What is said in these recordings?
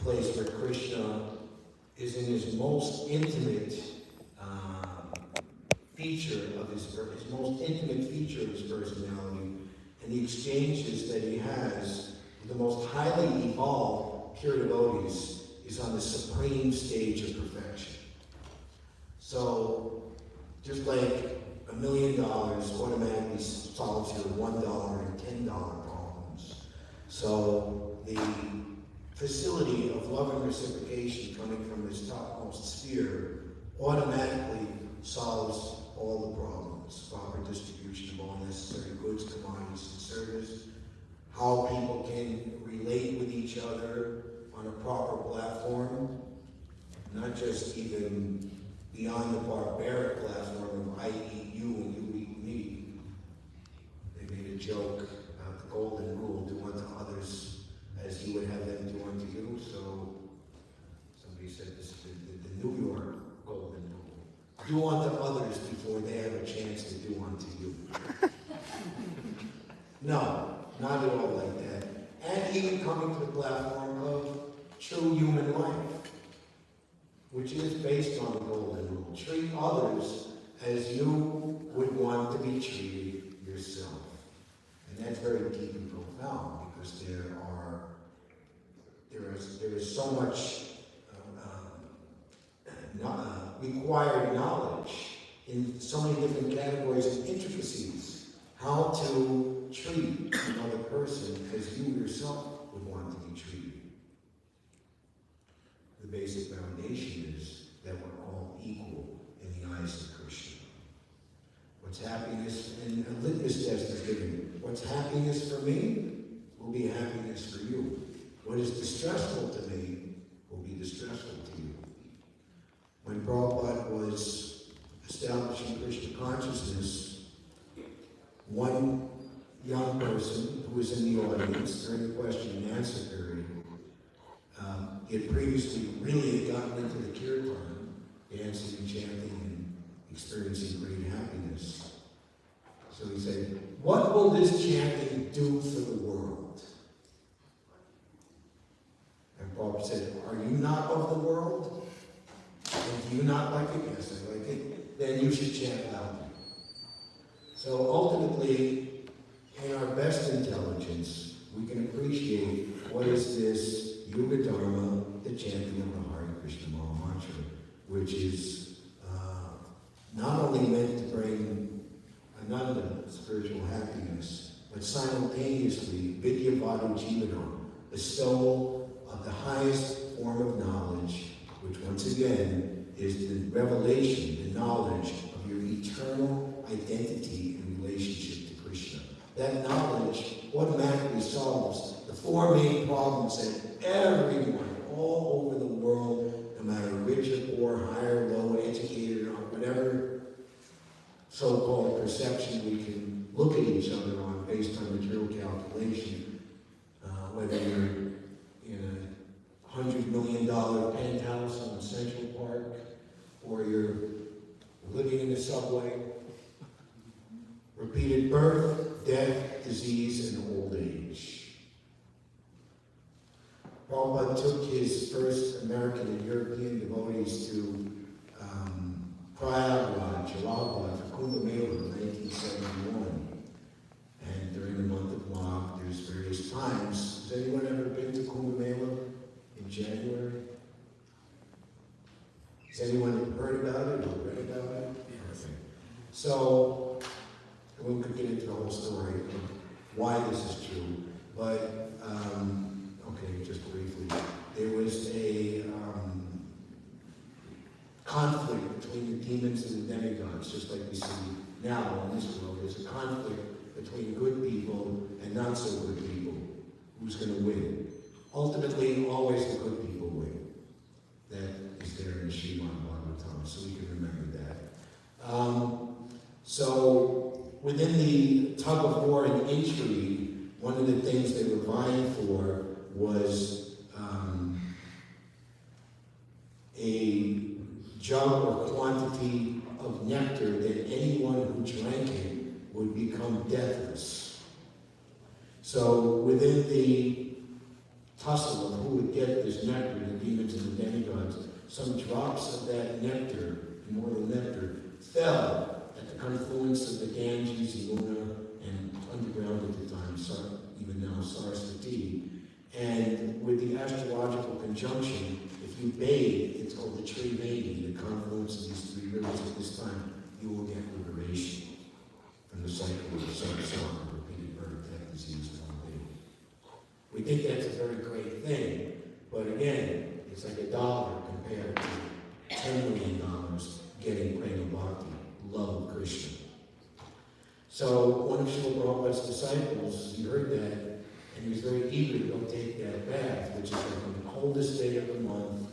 place where Krishna is in his most intimate feature of his most intimate feature of his personality, and the exchanges that he has with the most highly evolved pure devotees is on the supreme stage of perfection. So, just like $1 million automatically solves your $1 and $10 problems. So the facility of love and reciprocation coming from this topmost sphere automatically solves all the problems. Proper distribution of all necessary goods, commodities, and service. How people can relate with each other on a proper platform. Not just even beyond the barbaric platform of I eat you and you eat me. They made a joke about the golden rule, do unto others as you would have them do unto you. So somebody said this is the New York golden rule. Do unto others before they have a chance to do unto you. No, not at all like that. And even coming to the platform of true human life, which is based on the golden rule. Treat others as you would want to be treated yourself. And that's very deep and profound, because there is so much required knowledge in so many different categories and intricacies. How to treat another person as you yourself would want to be treated. The basic foundation is that we're all equal in the eyes of Krishna. What's happiness, and a litmus test is given. What's happiness for me will be happiness for you. What is distressful to me will be distressful to you. When Prabhupada was establishing Krishna consciousness, one young person who was in the audience during the question and answer period, he had previously really gotten into the kirtan, dancing and chanting and experiencing great happiness. So he said, what will this chanting do for the world? And Prabhupada said, are you not of the world? And do you not like it? Yes, I like it. Then you should chant loudly. So ultimately, in our best intelligence, we can appreciate what is this Yuga Dharma, the chanting of the Hare Krishna Maha Mantra, which is not only meant to bring ananda, spiritual happiness, but simultaneously Vidyavadu Jivanam, bestowal of the highest form of knowledge, which once again is the revelation, the knowledge of your eternal identity and relationship to Krishna. That knowledge automatically solves the four main problems that everyone all over the world, no matter rich or poor, high or low, educated or whatever so-called perception we can look at each other on based on material calculation, whether you're in a $100 million penthouse on Central Park, or you're living in the subway, repeated birth, death, disease, and old age. Prabhupada took his first American and European devotees to Prayagraj, Jalabad, for Kumbh Mela in 1971. And during the month of Magh, there's various times. Has anyone ever been to Kumbh Mela in January? Has anyone heard about it or read about it? Okay. So, we could get into the whole story of why this is true, but okay, just briefly, there was a conflict between the demons and the demigods, just like we see now in this world. There's a conflict between good people and not so good people. Who's going to win? Ultimately, always the good people win. That is there in Srimad Bhagavatam, so we can remember that. So within the tug of war and intrigue, one of the things they were vying for was a jug or quantity of nectar that anyone who drank it would become deathless. So within the tussle of who would get this nectar, the demons and the demigods, some drops of that nectar, immortal nectar, fell at the confluence of the Ganges, Yamuna, and underground at the time, even now Saraswati. And with the astrological conjunction, if you bathe, it's called the Trivedi, the confluence of these three rivers at this time, you will get liberation from the cycle of samsara, repeated birth, death, disease, and all. We think that's a very great thing, but again, it's like $1 compared to $10 million getting prema bhakti, love of Krishna. So one of Srila Prabhupada's disciples, he heard that, and he was very eager to go take that bath, which is like on the coldest day of the month,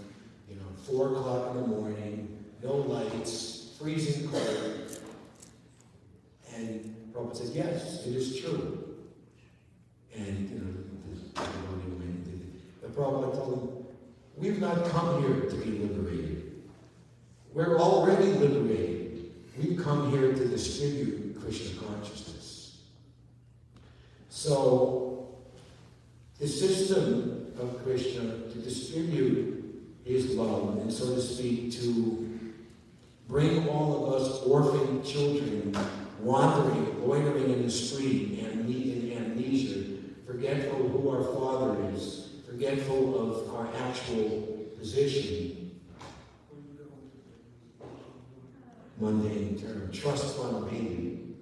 4 o'clock in the morning, no lights, freezing cold. And Prabhupada said, yes, it is true. And, the Prabhupada told him, we've not come here to be liberated. We're already liberated. We've come here to distribute Krishna consciousness. So, the system of Krishna to distribute his love, and so to speak, to bring all of us orphan children wandering, loitering in the street, and in amnesia, forgetful who our Father is, forgetful of our actual position. Mundane term, trust fund baby.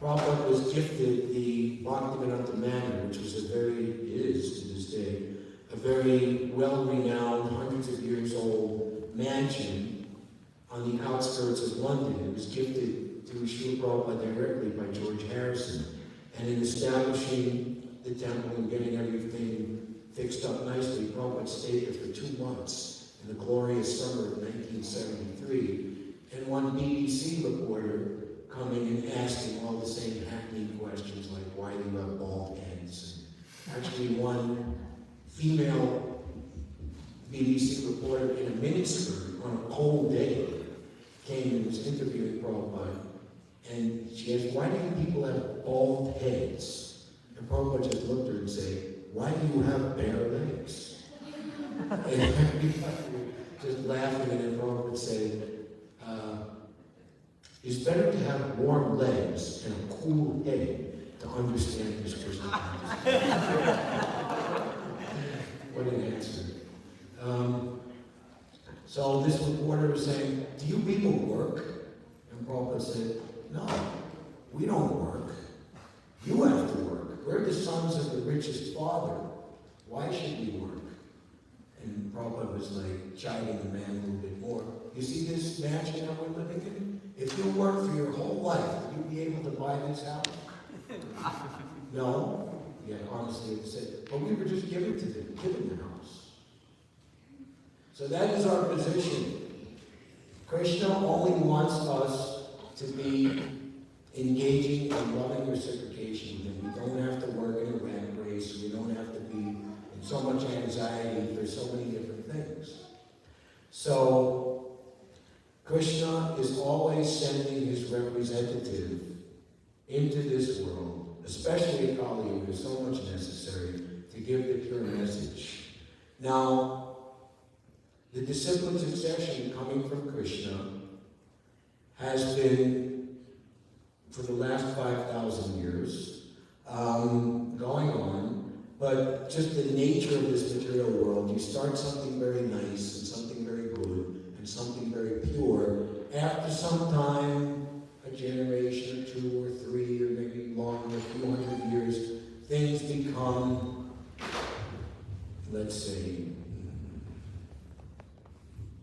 Prabhupada was gifted the Bhaktisiddhanta Manor, which was is to this day, a very well-renowned, hundreds of years old mansion on the outskirts of London. It was gifted to Srila Prabhupada directly by George Harrison. And in establishing the temple and getting everything fixed up nicely, Prabhupada stayed there for 2 months in the glorious summer of 1973. And one BBC reporter coming and asking all the same hackneyed questions like, why do you have bald heads? And actually one female BBC reporter in a miniskirt on a cold day came and was interviewing Prabhupada, and she asked, why do you people have bald heads? And Prabhupada just looked at her and said, why do you have bare legs? And everybody just laughing, and then Prabhupada said, it's better to have warm legs and a cool head to understand this Krishna consciousness. What an answer. So this reporter was saying, do you people work? And Prabhupada said, no, we don't work. You have to work. We're the sons of the richest father. Why should we work? And Prabhupada was like chiding the man a little bit more. You see this mansion that we're living in? If you work for your whole life, will you be able to buy this house? No. Yeah, honestly, it said, but we were just given the house. So that is our position. Krishna only wants us to be engaging in loving reciprocation with him. We don't have to work in a rat race. We don't have to be in so much anxiety for so many different things. So, Krishna is always sending his representative into this world, especially in Kali Yuga, is so much necessary to give the pure message. Now, the discipline succession coming from Krishna has been, for the last 5,000 years, going on, but just the nature of this material world, you start something very nice and something very good, something very pure. After some time, a generation or 2 or 3 or maybe longer, a few hundred years, things become, let's say,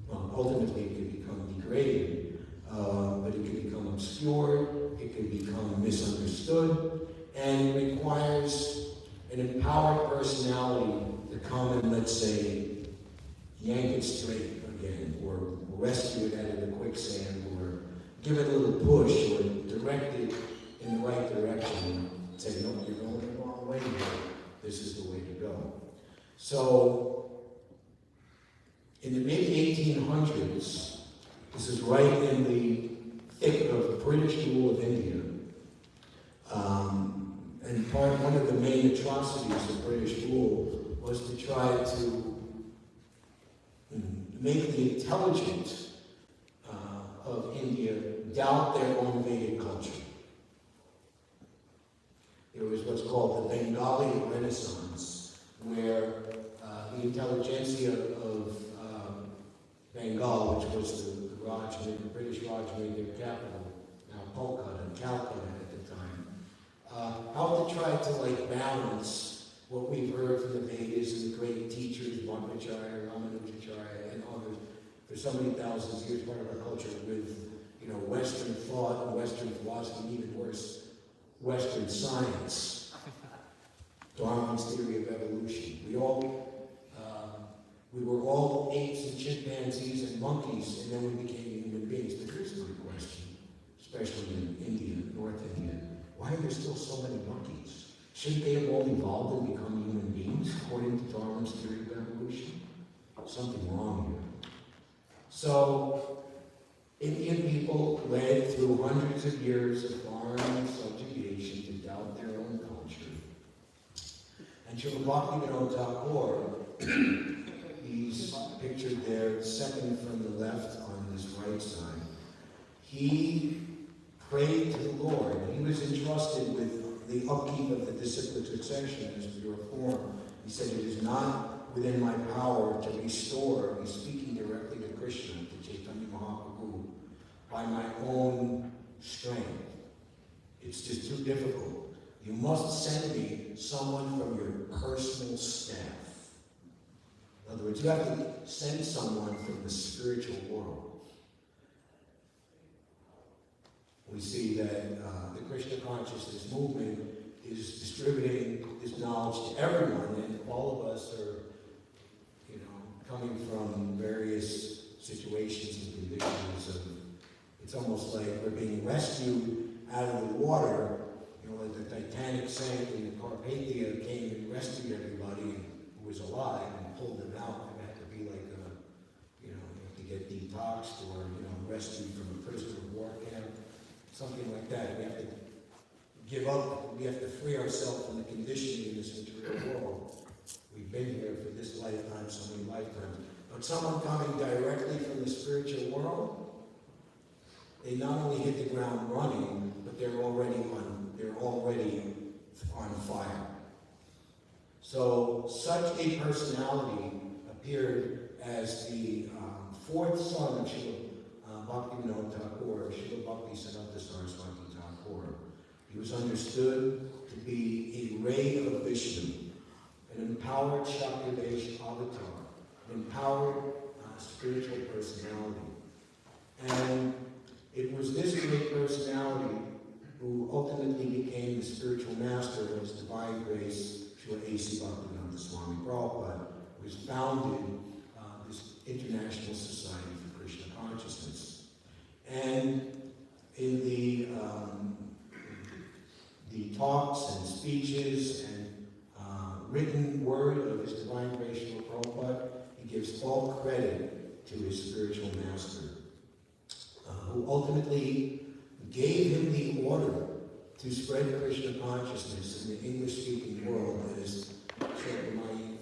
well, ultimately it can become degraded, but it can become obscured, it can become misunderstood, and it requires an empowered personality to come and, let's say, yank it straight again, or rescue it out of the quicksand, or give it a little push, or direct it in the right direction. Say, no, you're going the wrong way here. This is the way to go. So, in the mid-1800s, this is right in the thick of British rule of India, and one of the main atrocities of British rule was to try to make the intelligence of India doubt their own Vedic culture. There was what's called the Bengali Renaissance, where the intelligentsia of Bengal, which was the Rajmahal, the British Rajmahal, their capital, now Kolkata and Calcutta at the time, how to try to balance what we've heard from the Vedas and the great teachers, Madhvacharya, Ramanujacharya, and others, for so many thousands of years, part of our culture, with Western thought and Western philosophy, and even worse, Western science, Darwin's theory of evolution. We were all apes and chimpanzees and monkeys, and then we became human beings. But here's my question, especially in India, North India. Why are there still so many monkeys? Shouldn't they have all evolved and become human beings, according to Darwin's theory of evolution? Something wrong here. So, Indian people led through hundreds of years of foreign subjugation to doubt their own culture. And Srila Bhaktisiddhanta Thakur, he's pictured there, second from the left on this right side. He prayed to the Lord. He was entrusted with the upkeep of the disciplic succession as pure form. He said, it is not within my power to restore, he's speaking directly to Krishna, to Chaitanya Mahaprabhu, by my own strength. It's just too difficult. You must send me someone from your personal staff. In other words, you have to send someone from the spiritual world. We see that the Krishna consciousness movement is distributing this knowledge to everyone, and all of us are, coming from various situations and conditions of, it's almost like we're being rescued out of the water, like the Titanic sank and the Carpathia came and rescued everybody who was alive and pulled them out. It had to be like you have to get detoxed or, rescued from a prisoner of war camp, something like that. We have to give up, we have to free ourselves from the conditioning in this material world. We've been here for this lifetime, so many lifetimes. But someone coming directly from the spiritual world, they not only hit the ground running, but they're already on fire. So such a personality appeared as the fourth son of Srila Bhaktivinoda Thakur, Srila Bhaktisiddhanta Saraswati Thakur. He was understood to be a ray of Vishnu, an empowered Shaktivesh avatar, an empowered spiritual personality. And it was this great personality who ultimately became the spiritual master of His Divine Grace, Srila A.C. Bhaktivedanta Swami Prabhupada, who has founded this International Society for Krishna Consciousness. And in the talks and speeches and written word of His Divine Grace, Srila Prabhupada, he gives all credit to his spiritual master, who ultimately gave him the order to spread Krishna consciousness in the English-speaking world, as Srila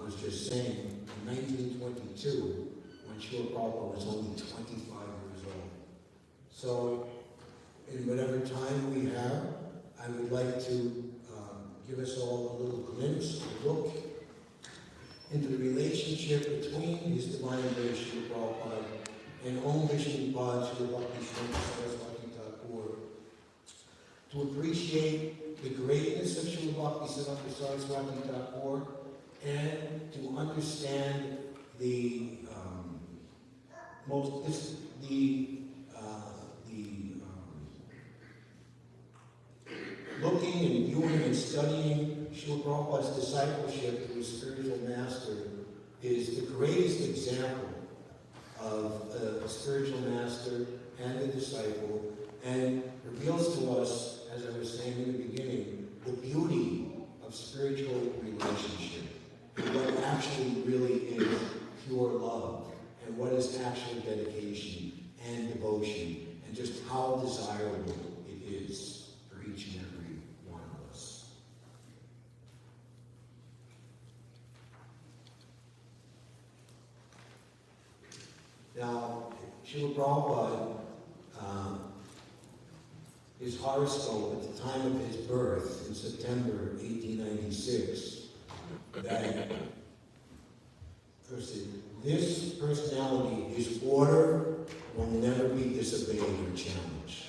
was just saying, in 1922, when Srila Prabhupada was only 25 years old. So, in whatever time we have, I would like to give us all a little glimpse, a look into the relationship between His Divine Grace, Srila Prabhupada, and Om Vishnu Pad, Srila Bhaktisiddhanta Saraswati Thakur, to appreciate the greatness of Srila Bhaktisiddhanta Saraswati Thakur, and to understand looking and viewing and studying Srila Prabhupada's discipleship to his spiritual master is the greatest example of a spiritual master and a disciple, and reveals to us, as I was saying in the beginning, the beauty of spiritual relationship, and what actually really is pure love, and what is actual dedication and devotion, and just how desirable it is for each and every one of us. Now, Srila Prabhupada, his horoscope at the time of his birth, in September 1896, that this personality, his order, will never be disobeyed or challenged.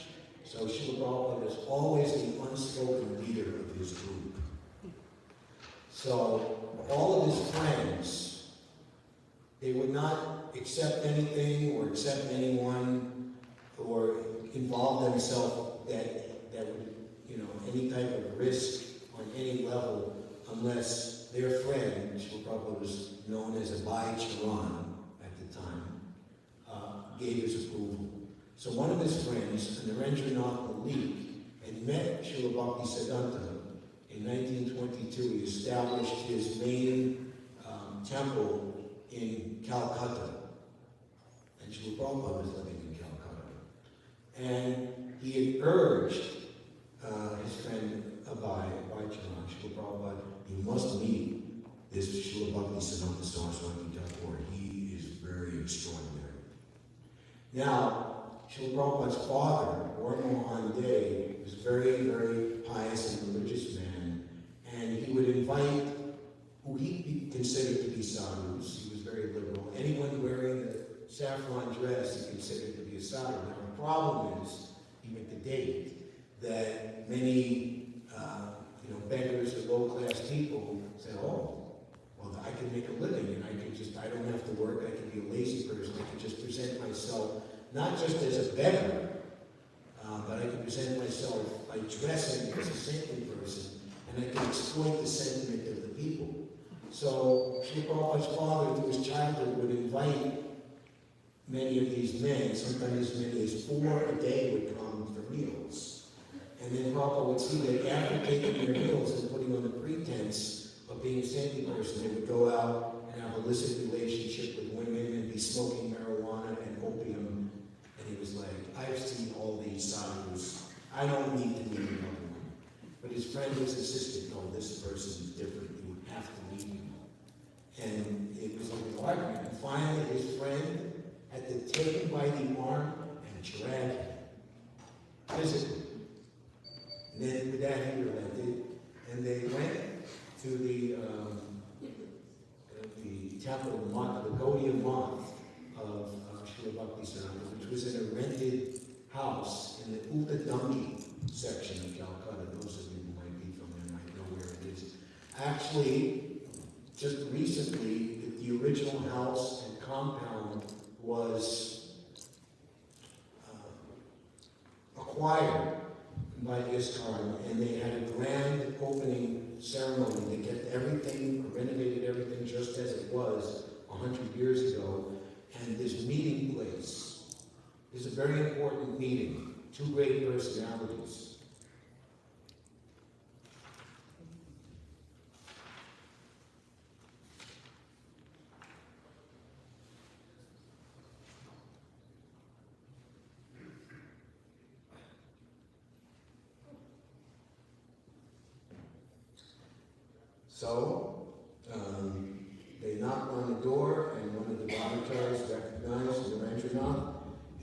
So Srila Prabhupada is always the unspoken leader of his group. So all of his friends, they would not accept anything or accept anyone or involve themselves that would, any type of risk on any level unless their friend, Srila Prabhupada was known as Abhay Charan at the time, gave his approval. So one of his friends, Narendranath Malik, had met Srila Bhaktisiddhanta in 1922. He established his main temple in Calcutta. And Srila Prabhupada was living in Calcutta. And he had urged his friend Abhay Charan, Srila Prabhupada, you must meet this Srila Bhaktisiddhanta Saraswati Thakur. He is very extraordinary. Now, Srila Prabhupada's father, Mohan Day, was a very, very pious and religious man, and he would invite who he considered to be sadhus. He was very liberal. Anyone wearing the saffron dress he considered to be a sadhu. Now, the problem is, even to date, that many beggars or low-class people say, oh, well, I can make a living, and I don't have to work, I can be a lazy person, I can just present myself, not just as a beggar, but I can present myself by dressing as a saintly person, and I can exploit the sentiment of the people. So, Srila Prabhupada's father, through his childhood, would invite many of these men, sometimes as many as 4 a day would come for meals. And then Prabhupada would see that after taking their meals and putting on the pretense of being a saintly person, they would go out and have illicit relationship with women and be smoking marijuana and opium. And he was like, I've seen all these sadhus. I don't need to meet another one. But his friend was insistent, no, this person is different. You would have to meet him. And it was like an argument. And finally, his friend had to take him by the arm and drag him physically. And then with that he relented, and they went to the temple, the Gaudiya month of Srila Bhaktisiddhanta, which was in a rented house in the Uttadangi section of Calcutta. Those of you who might be from there might know where it is. Actually, just recently, the original house and compound was acquired by ISKCON, and they had a grand opening ceremony. They kept everything, renovated everything just as it was 100 years ago. And this meeting place is a very important meeting. 2 great personalities. So, they knocked on the door, and one of the volunteers recognized Narendranath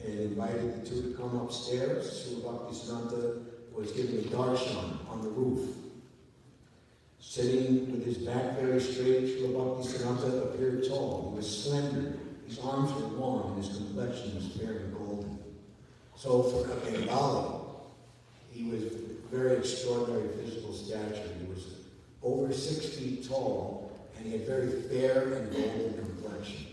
and invited the 2 to come upstairs. Srila Bhaktisiddhanta was giving a darshan on the roof. Sitting with his back very straight, Srila Bhaktisiddhanta appeared tall. He was slender, his arms were long, and his complexion was fair and golden. So for a Bengali, he was very extraordinary physical stature. He was over 6 feet tall, and he had very fair and golden complexion.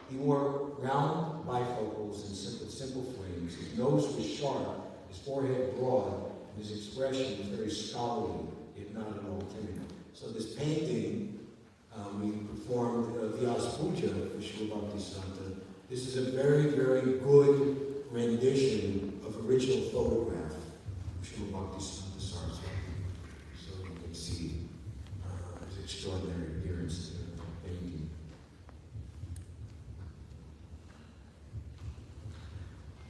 He wore round bifocals and simple frames. His nose was sharp, his forehead broad, and his expression was very scholarly, yet not at all timid. So this painting, we performed Vyasa Puja for Srila Bhaktisiddhanta. This is a very, very good rendition of original photograph of Srila Bhaktisiddhanta Saraswati. So you can see his extraordinary appearance in the painting.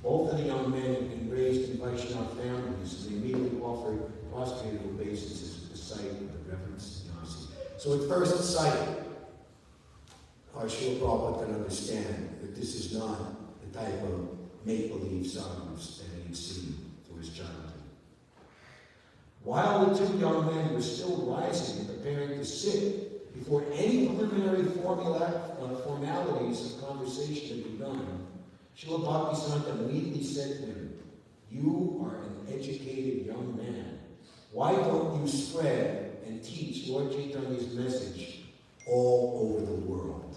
Both of the young men had been raised in Vaishnava families, and they immediately offered prostrated obeisances at the sight of the Reverend Sannyasi. So at first sight, our Srila Prabhupada can understand that this is not the type of make-believe sadhus that he had seen through his childhood. While the two young men were still rising and preparing to sit before any preliminary formalities of conversation had begun, Srila Bhaktisiddhanta immediately said to him, "You are an educated young man. Why don't you spread and teach Lord Chaitanya's message all over the world?"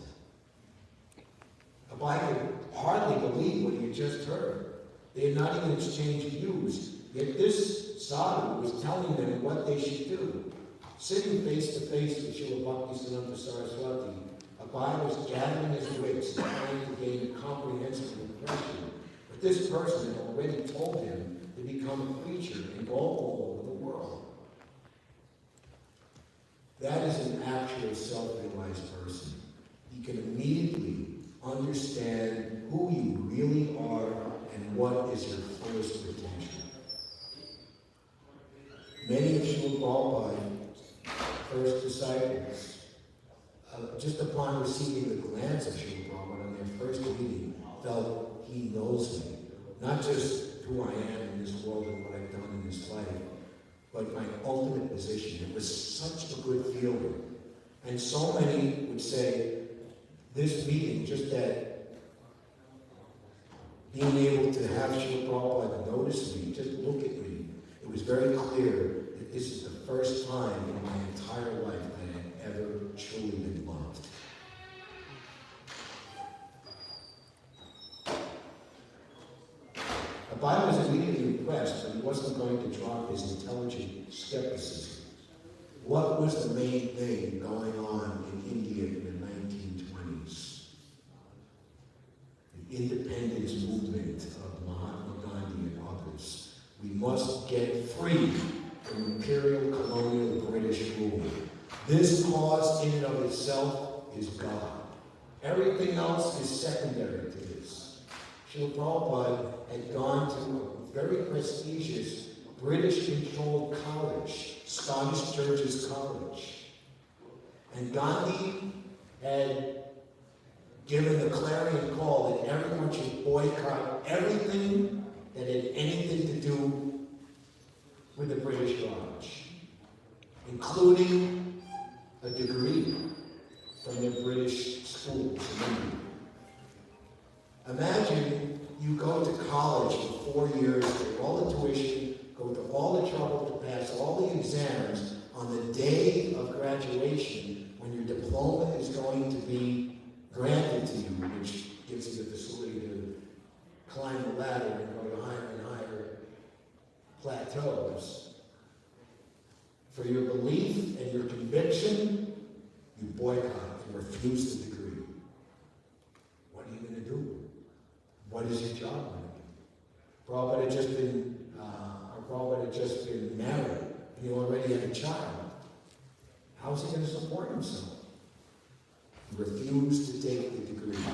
Abhay could hardly believe what he had just heard. They had not even exchanged views, yet this sadhu was telling them what they should do. Sitting face to face with Srila Bhaktisiddhanta Saraswati, Abhay was gathering his wits and trying to gain a comprehensive impression. But this person had already told him to become a preacher and go all over the world. That is an actual self-realized person. He can immediately understand who you really are and what is your fullest potential. Many of Srila Prabhupada's first disciples, just upon receiving the glance of Srila Prabhupada on their first meeting, felt he knows me. Not just who I am in this world and what I've done in this life, but my ultimate position. It was such a good feeling. And so many would say, this meeting, just that being able to have Srila Prabhupada notice me, just look at me, it was very clear that this is the first time in my entire life that I had ever truly been loved. Abhay was immediately impressed, but he wasn't going to drop his intelligent skepticism. What was the main thing going on in India in the 1920s? The independence movement of Mahatma Gandhi and others. We must get free from imperial colonial British rule. This cause in and of itself is God. Everything else is secondary to this. Srila Prabhupada had gone to a very prestigious British-controlled college, Scottish Churches College. And Gandhi had given the clarion call that everyone should boycott everything that had anything to do with the British Raj, including a degree from their British schools in India. Imagine you go to college for 4 years, pay all the tuition, go to all the trouble to pass all the exams. On the day of graduation, when your diploma is going to be granted to you, which gives you the facility to climb the ladder and go to higher and higher plateaus, for your belief and your conviction, you boycott and refuse the degree. What are you going to do? What is your job going to be? Prabhupada had just been married, and he already had a child. How is he going to support himself? He refused to take the degree.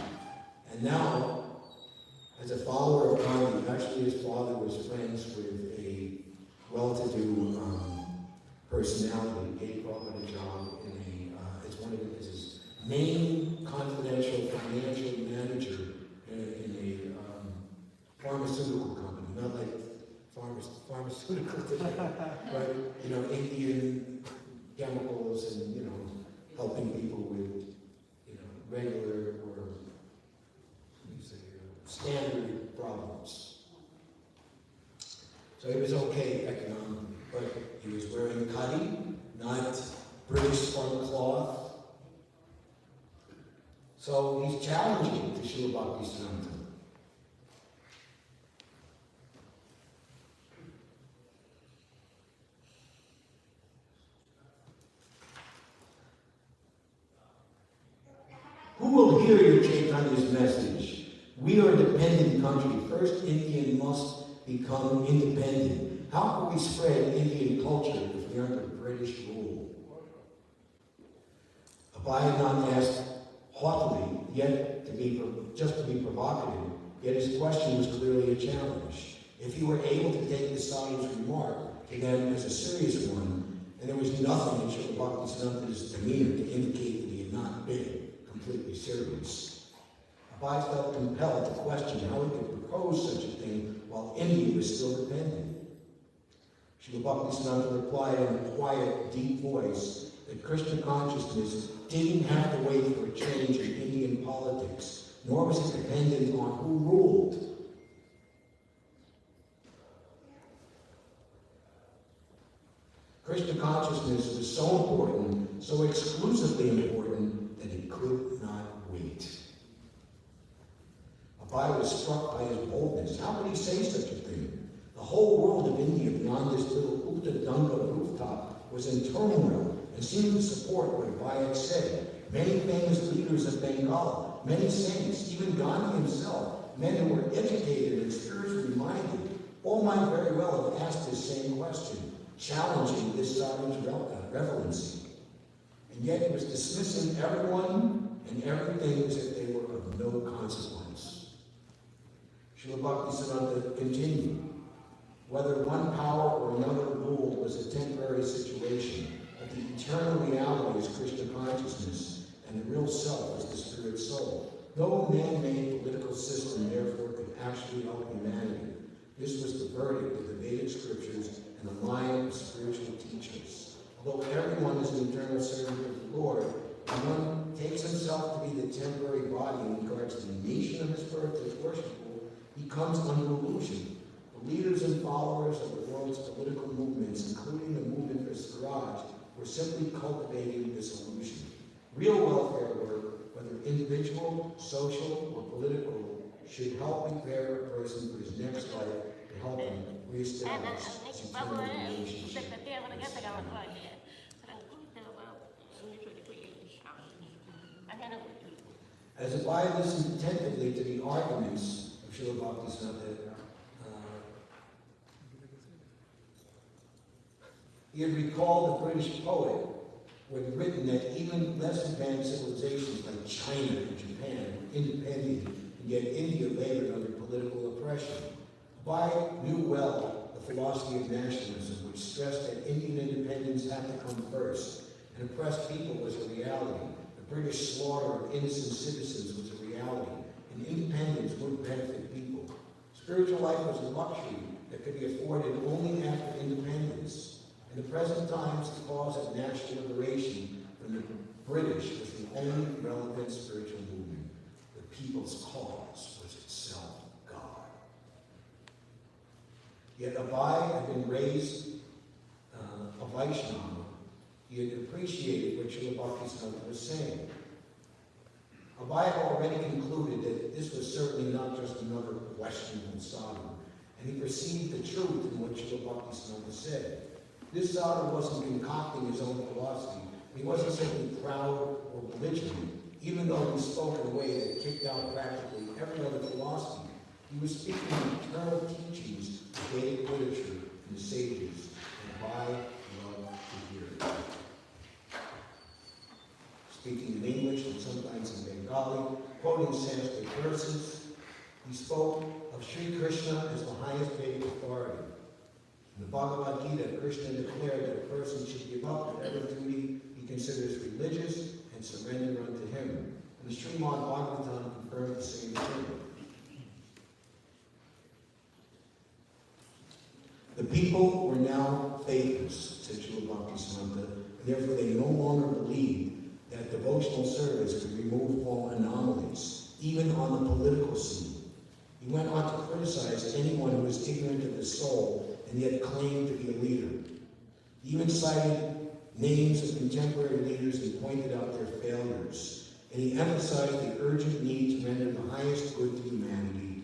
And now, as a follower of Gandhi, actually his father was friends with a well-to-do personality, gave Prabhupada a job as one of his main confidential financial manager in a pharmaceutical company, not like pharmaceutical today, but Indian chemicals and helping people with regular or standard problems. So he was okay economically, but he was wearing khadi, not British spun cloth. So he's challenging to Srila Bhaktisiddhanta. Who will hear your Chaitanya's message? We are a dependent country. First, Indian must become independent. How can we spread Indian culture if we aren't under British rule? Abhayanand asked haughtily, yet just to be provocative, yet his question was clearly a challenge. If he were able to take the sadhu's remark to them as a serious one, And there was nothing in Srila Bhaktisiddhanta's demeanor to indicate that he had not been completely serious. Abai felt compelled to question how he could propose such a thing while India was still dependent. Srila Bhaktisiddhanta replied in a quiet, deep voice that Krishna consciousness didn't have to wait for a change in Indian politics, nor was it dependent on who ruled. Krishna consciousness was so important, so exclusively important, that it could not wait. Abai was struck by his boldness. How could he say such a thing? The whole world of India, beyond this little Uttadanga rooftop, was in turmoil and seemed to support what Abai had said. Many famous leaders of Bengal, many saints, even Gandhi himself, men who were educated and spiritually minded, all might very well have asked this same question, challenging this sovereign's relevancy. And yet he was dismissing everyone and everything as if they were of no consequence. Srila Bhaktisiddhanta continued, whether one power or another ruled was a temporary situation, but the eternal reality is Krishna consciousness, and the real self is the spirit soul. No man-made political system, therefore, could actually help humanity. This was the verdict of the Vedic scriptures and the line of spiritual teachers. Although everyone is an eternal servant of the Lord, when one takes himself to be the temporary body and regards the nation of his birth as worshipful, he comes under illusion. The leaders and followers of the world's political movements, including the movement for Swaraj, were simply cultivating this illusion. Real welfare work, whether individual, social, or political, should help prepare a person for his next life to help him reestablish his eternal relationship. As Abai listened attentively to the arguments of Srila Bhaktisiddhanta, he had recalled a British poet who had written that even less advanced civilizations like China and Japan were independent, and yet India labored under political oppression. Abai knew well the philosophy of nationalism, which stressed that Indian independence had to come first, and oppressed people was a reality. The British slaughter of innocent citizens was a reality, and independence would benefit people. Spiritual life was a luxury that could be afforded only after independence. In the present times, the cause of national liberation from the British was the only relevant spiritual movement. The people's cause was itself God. Yet Abai had been raised a Vaishnava. He had appreciated what Srila Bhaktisiddhanta was saying. Abai had already concluded that this was certainly not just another questionable sadhu, and he perceived the truth in what Srila Bhaktisiddhanta said. This sadhu wasn't concocting his own philosophy. He wasn't simply proud or belligerent, even though he spoke in a way that kicked out practically every other philosophy. He was speaking the eternal teachings of Vedic literature and the sages, and Abai loved to hear it. Speaking in English and sometimes in Bengali, quoting Sanskrit verses, he spoke of Sri Krishna as the highest Vedic authority. In the Bhagavad Gita, Krishna declared that a person should give up whatever duty he considers religious and surrender unto him. And the Srimad Bhagavatam confirmed the same thing. The people were now faithless, said Srila Bhaktisiddhanta, and therefore they no longer believed that devotional service could remove all anomalies, even on the political scene. He went on to criticize anyone who was ignorant of the soul and yet claimed to be a leader. He even cited names of contemporary leaders and pointed out their failures. And he emphasized the urgent need to render the highest good to humanity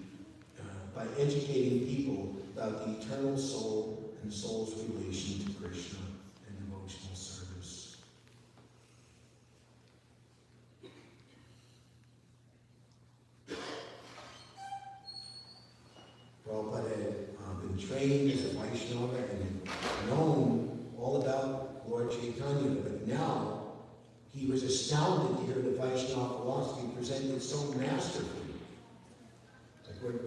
by educating people about the eternal soul and the soul's relation to Krishna and devotional service. Prabhupada had been trained as a Vaishnava and had known all about Lord Chaitanya, but now he was astounded to hear the Vaishnava philosophy presented so masterfully. Like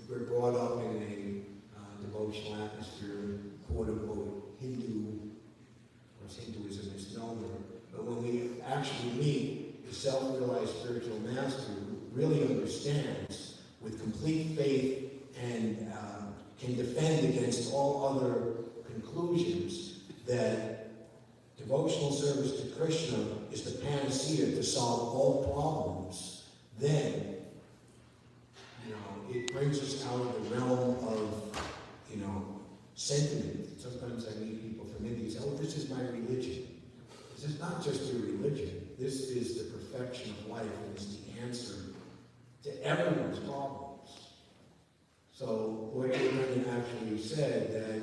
we're brought up in a devotional atmosphere, quote-unquote, Hindu sometimes Hinduism is misnomer, but when we actually meet the self-realized spiritual master who really understands with complete faith and can defend against all other conclusions that devotional service to Krishna is the panacea to solve all problems, then, it brings us out of the realm of, sentiment. Sometimes I meet people from India and say, oh, this is my religion. This is not just your religion. This is the perfection of life and is the answer to everyone's problems. So Lord Chaitanya actually said that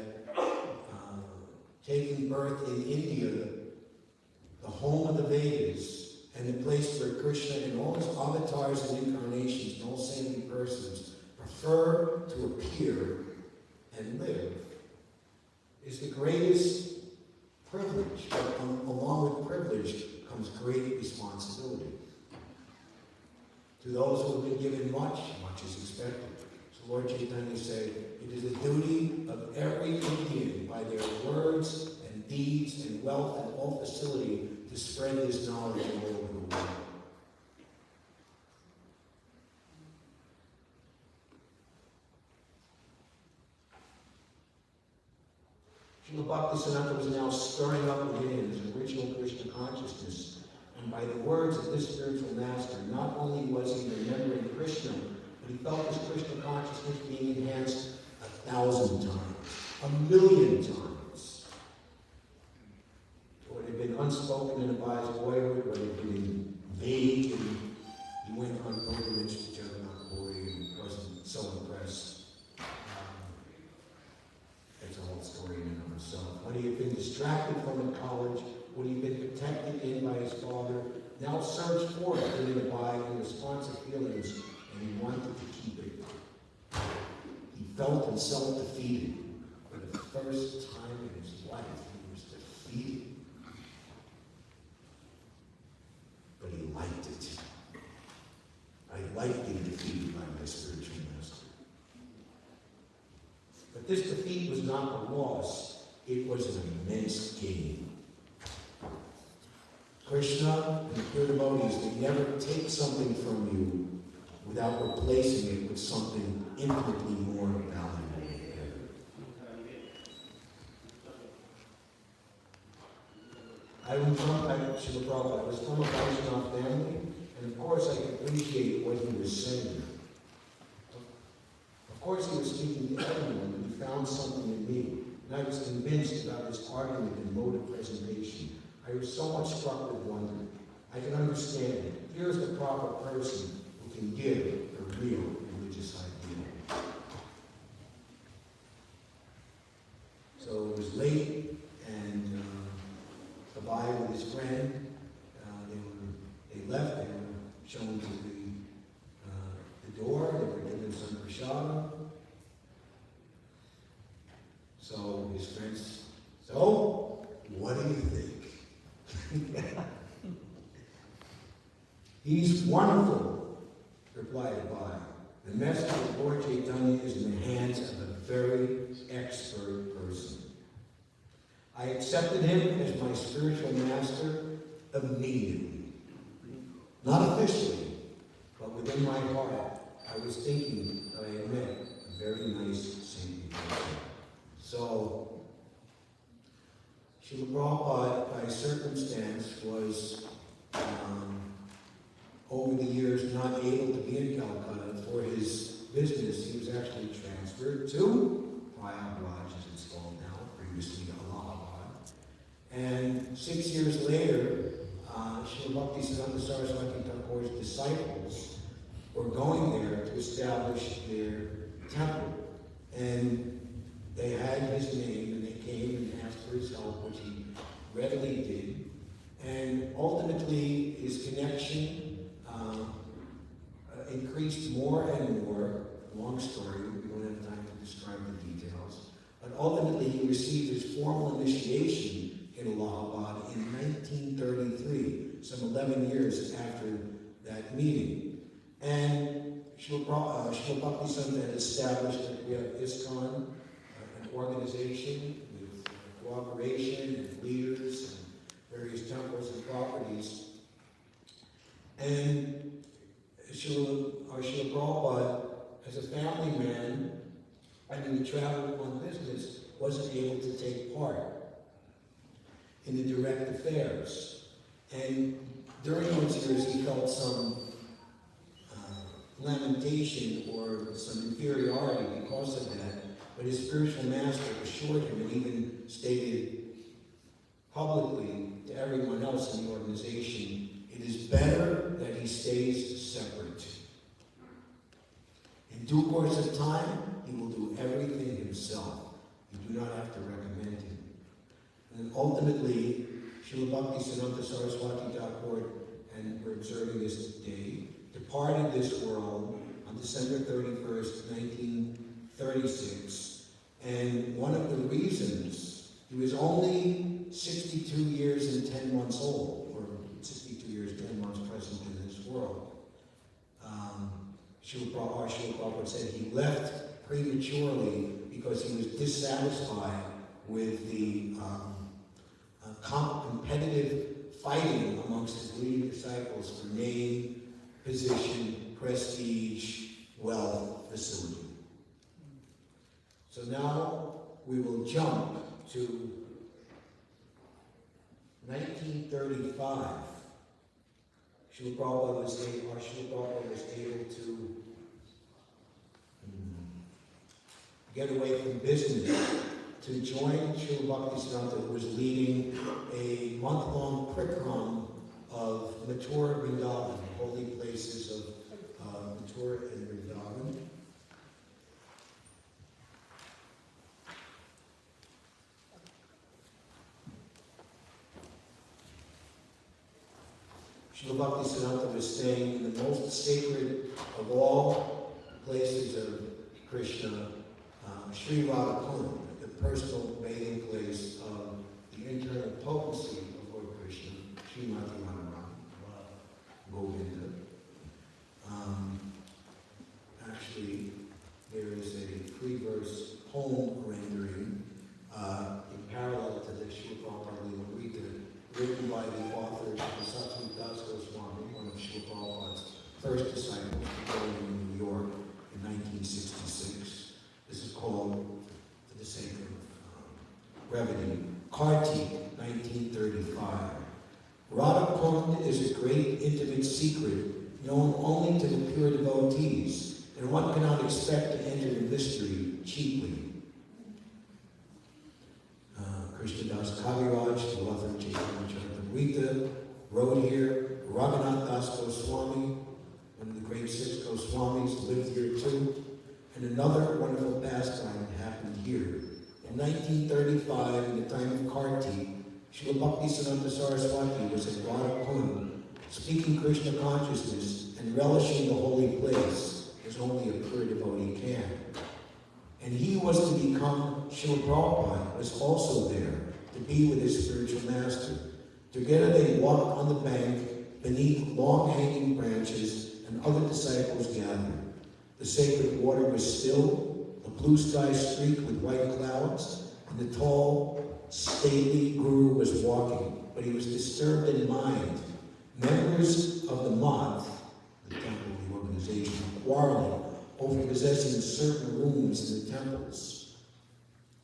taking birth in India, the home of the Vedas, and the place where Krishna and all his avatars and incarnations and all saintly persons prefer to appear and live, is the greatest privilege. But along with privilege comes great responsibility. To those who have been given much, much is expected. So Lord Chaitanya said, it is the duty of every Indian by their words and deeds and wealth and all facility to spread this knowledge all over the world. Srila Bhaktisiddhanta was now stirring up within his original Krishna consciousness, and by the words of this spiritual master, not only was he remembering Krishna, but he felt his Krishna consciousness being enhanced 1,000 times, 1,000,000 times. What had been unspoken in Abhi's boyhood, what had been vague, and he went on pilgrimage to Jagannath Puri and wasn't so impressed. That's a whole story in and of itself. When he had been distracted from the college, when he had been protected in by his father, now surged forth within Abhi in responsive feelings, and he wanted to keep it. He felt himself defeated. For the first time in his life, he was defeated. But he liked it. I like being defeated by my spiritual master. But this defeat was not a loss, it was an immense gain. Krishna and the pure devotees, they never take something from you without replacing it with something infinitely more valuable. I was from a Vaishnava family, and of course I could appreciate what he was saying. Of course he was speaking to everyone, and he found something in me. And I was convinced about his argument and mode of presentation. I was so much struck with wonder. I can understand it. Here's the proper person who can give a real religious ideal. So it was late, and Abhi with his friend, they left. They were shown to the door. They were given some prasada. So his friends, so what do you think? He's wonderful, replied Abhi. The message of Lord Chaitanya is in the hands of a very expert person. I accepted him as my spiritual master immediately. Not officially, but within my heart, I was thinking that I had met a very nice saintly person. So, Srila Prabhupada, by circumstance, was over the years not able to be in Calcutta for his business. He was actually transferred to Prayagraj, as it's called now, previously Allahabad. And 6 years later, Srila Bhaktisiddhanta Saraswati Thakur's disciples were going there to establish their temple. And they had his name, and they came and asked for his help, which he readily did. And ultimately, his connection increased more and more. Long story, we don't have time to describe the details. But ultimately, he received his formal initiation in Allahabad in 1933, some 11 years after that meeting. And Srila Bhaktisiddhanta had established that we have ISKCON, an organization with cooperation and leaders and various temples and properties. And Srila Prabhupada, as a family man, having to travel on business, wasn't able to take part in the direct affairs. And during those years, he felt some lamentation or some inferiority because of that. But his spiritual master assured him and even stated publicly to everyone else in the organization, it is better that he stays separate. In due course of time, he will do everything himself. You do not have to recommend him. And ultimately, Srila Bhaktisiddhanta Saraswati Thakur, and we're observing this today, departed this world on December 31st, 1936. And one of the reasons, he was only 62 years and 10 months old, or 62 years, 10 months present in this world. Srila Prabhupada said he left prematurely because he was dissatisfied with the competitive fighting amongst his leading disciples for name, position, prestige, wealth, facility. So now we will jump to 1935. Srila Prabhupada was able to get away from business to join Srila Bhaktisiddhanta, who was leading a month-long prikram of Mathura Vrindavan, holy places of Mathura and Vrindavan. Srila Bhaktisiddhanta was staying in the most sacred of all places of Krishna, Sri Radha, the personal bathing place of the internal potency of Lord Krishna, Srimati Radharani, Govinda. Actually, there is a three-verse poem rendering in parallel to the Srila Prabhupada Lila Rita, written by the author Prabhupada Das Goswami, one of Srila Prabhupada's first disciples, born in New York in 1966. This is called, for the sake of brevity, Kartik, 1935. Radha Kund is a great intimate secret known only to the pure devotees, and one cannot expect to enter the mystery cheaply. Krishnadas Kaviraj, the author of Chaitanya Charitamrita, wrote here. Raghunath Das Goswami, one of the great six Goswamis, lived here too. And another wonderful pastime happened here. In 1935, in the time of Kartik, Srila Bhaktisiddhanta Saraswati was at Radha Kund, speaking Krishna consciousness and relishing the holy place, as only a pure devotee can. And he was to become Srila Prabhupada, was also there to be with his spiritual master. Together they walked on the bank beneath long-hanging branches, and other disciples gathered. The sacred water was still, the blue sky streaked with white clouds, and the tall, stately guru was walking, but he was disturbed in mind. Members of the month, the temple, the organization, quarreling over possessing certain rooms in the temples.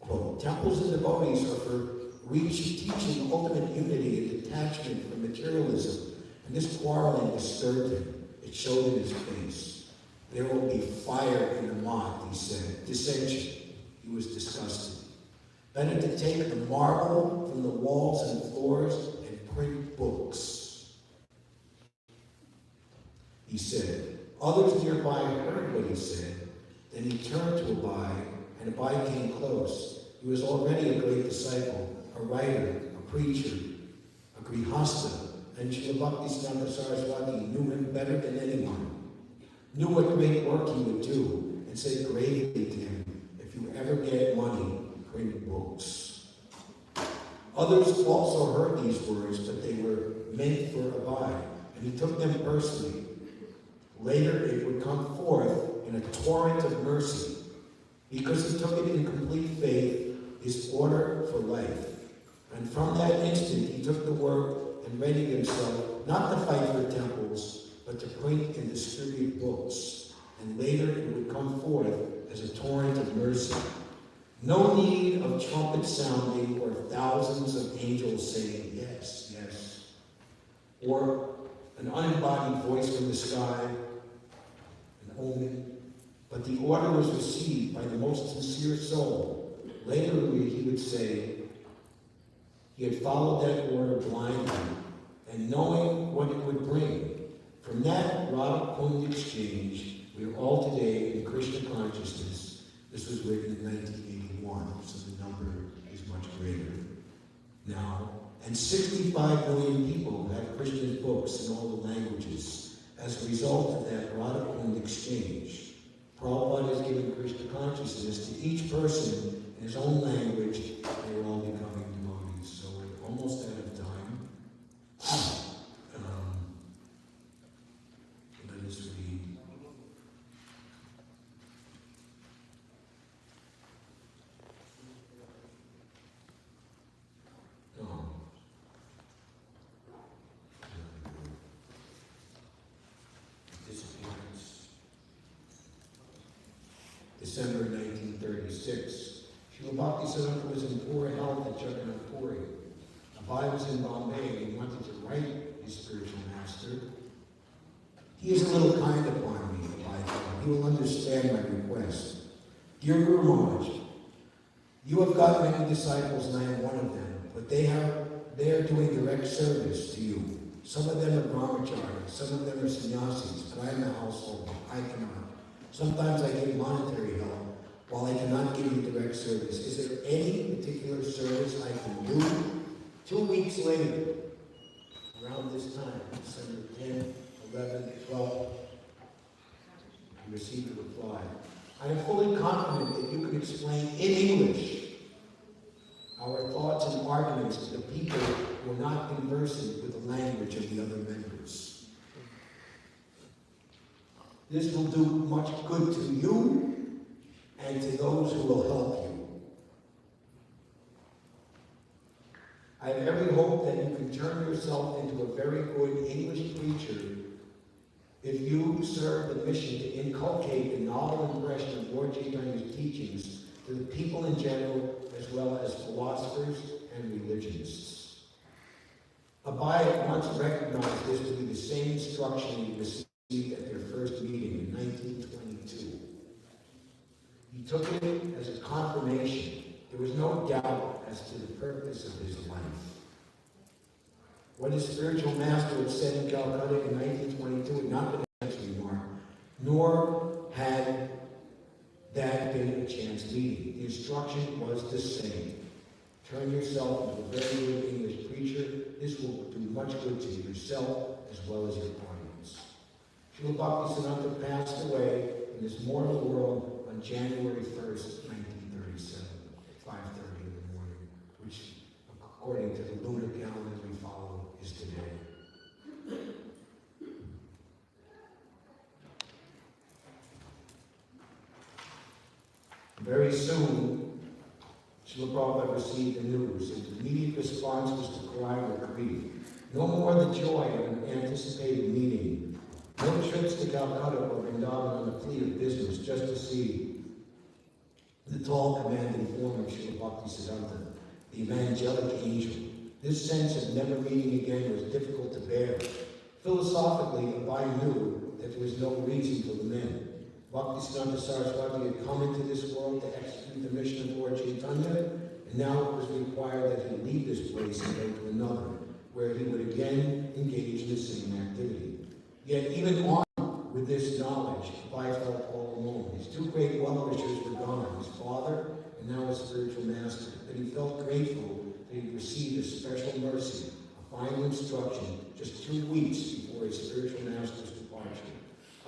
Quote, temples and devotees are for teaching ultimate unity and detachment from materialism, and this quarreling disturbed him. It showed in his face. There will be fire in the moth, he said. Dissension. He was disgusted. Better to take the marble from the walls and floors and print books, he said. Others nearby heard what he said. Then he turned to Abai, and Abai came close. He was already a great disciple, a writer, a preacher, a grihasta, and Srila Bhaktisiddhanta Saraswati knew him better than anyone, knew what great work he would do, and said gravely to him, if you ever get money, print books. Others also heard these words, but they were meant for Abai, and he took them personally. Later it would come forth in a torrent of mercy. Because he took it in complete faith, his order for life. And from that instant, he took the work and readied himself not to fight for temples, but to print and distribute books. And later it would come forth as a torrent of mercy. No need of trumpet sounding or thousands of angels saying, yes, yes. Or an unembodied voice from the sky, an omen. But the order was received by the most sincere soul. Later he would say, he had followed that order blindly, and knowing what it would bring. From that Radha Kund exchange, we are all today in Krishna consciousness. This was written in 1981, so the number is much greater now. And 65 million people have Krishna's books in all the languages as a result of that Radha Kund exchange. Prabhupada has given Krishna consciousness to each person in his own language, and they're all becoming devotees. So we're almost out of time. Let us read. Disappearance. December 1936. Srila Bhaktisiddhanta was in poor health at Jagannath-puri. Abhay was in Bombay and he wanted to write his spiritual master. He is a little kind upon me, Abhay thought. He will understand my request. Dear Guru Maharaj, you have got many disciples and I am one of them, but they are doing direct service to you. Some of them are brahmacharis, some of them are sannyasis, but I am a householder. I cannot. Sometimes I give monetary help, while I cannot give you direct service. Is there any particular service I can do? 2 weeks later, around this time, December 10, 11, 12, I received a reply. I am fully confident that you can explain in English our thoughts and arguments to the people who are not conversant with the language of the other members. This will do much good to you and to those who will help you. I have every hope that you can turn yourself into a very good English preacher if you serve the mission to inculcate the novel impression of Lord Chaitanya's teachings to the people in general, as well as philosophers and religionists. Abhay at once recognized this to be the same instruction he received at their first meeting in 1922. He took it as a confirmation. There was no doubt as to the purpose of his life. What his spiritual master had said in Calcutta in 1922 had not been a chance remark, nor had that been a chance meeting. The instruction was the same. Turn yourself into a very good English preacher. This will do much good to yourself as well as your audience. Srila Bhaktisiddhanta passed away in this mortal world on January 1st, 1937, at 5:30 in the morning, which, according to the lunar calendar we follow, is today. Very soon, Srila Prabhupada received the news, and the immediate response was to cry with grief. No more the joy of an anticipated meeting. No trips to Calcutta or Vrindavan on the plea of business just to see the tall commanding form of Srila Bhaktisiddhanta, the evangelic angel. This sense of never meeting again was difficult to bear. Philosophically, Abhay knew that there was no reason to lament. Bhaktisiddhanta Saraswati had come into this world to execute the mission of Lord Chaitanya, and now it was required that he leave this place and go to another, where he would again engage in the same activity. Yet even armed with this knowledge, Abhay felt all alone. His two great well-wishers were gone, his father and now his spiritual master. But he felt grateful that he received a special mercy, a final instruction, just 2 weeks before his spiritual master's departure.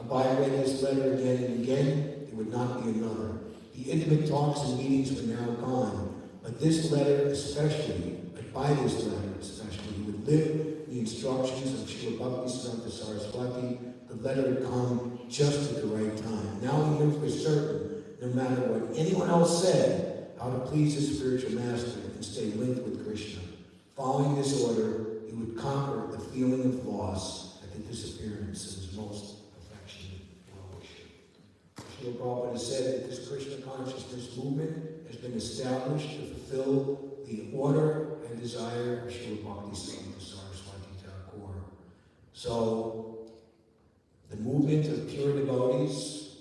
Abhay read this letter again and again. There would not be another. The intimate talks and meetings were now gone, but this letter especially, by this letter especially, he would live the instructions of Srila Bhaktisiddhanta Saraswati. The letter had come just at the right time. Now he knew for certain, no matter what anyone else said, how to please his spiritual master and stay linked with Krishna. Following this order, he would conquer the feeling of loss at the disappearance of his most affectionate well-wisher. Srila Prabhupada said that this Krishna consciousness movement has been established to fulfill the order and desire of Srila Bhaktisiddhanta Saraswati Thakur. So, the movement of pure devotees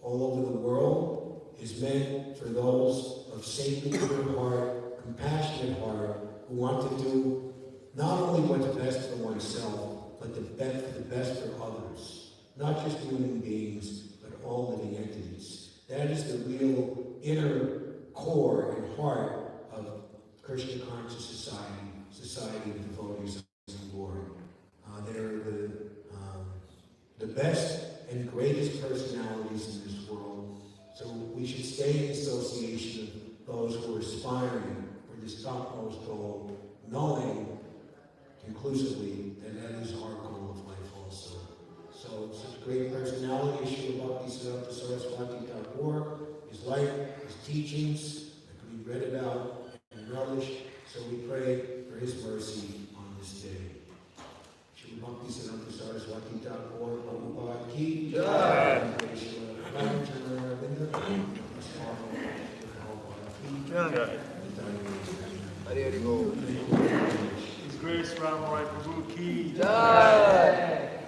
all over the world is meant for those of saintly pure heart, compassionate heart, who want to do not only what's best for oneself, but the best for others. Not just human beings, but all living entities. That is the real inner core and heart of Krishna conscious society of devotees of the Lord. They're the best and greatest personalities in this world. So we should stay in association of those who are aspiring for this topmost goal, knowing conclusively that that is our goal of life also. So such great personality, Srila Bhaktisiddhanta Saraswati Thakur, his life, his teachings that can be read about and relished. So we pray for his mercy on this day. Srila Bhaktisiddhanta Saraswati Thakur, Prabhupada ki jai. His Grace Rama Prabhu ki jai.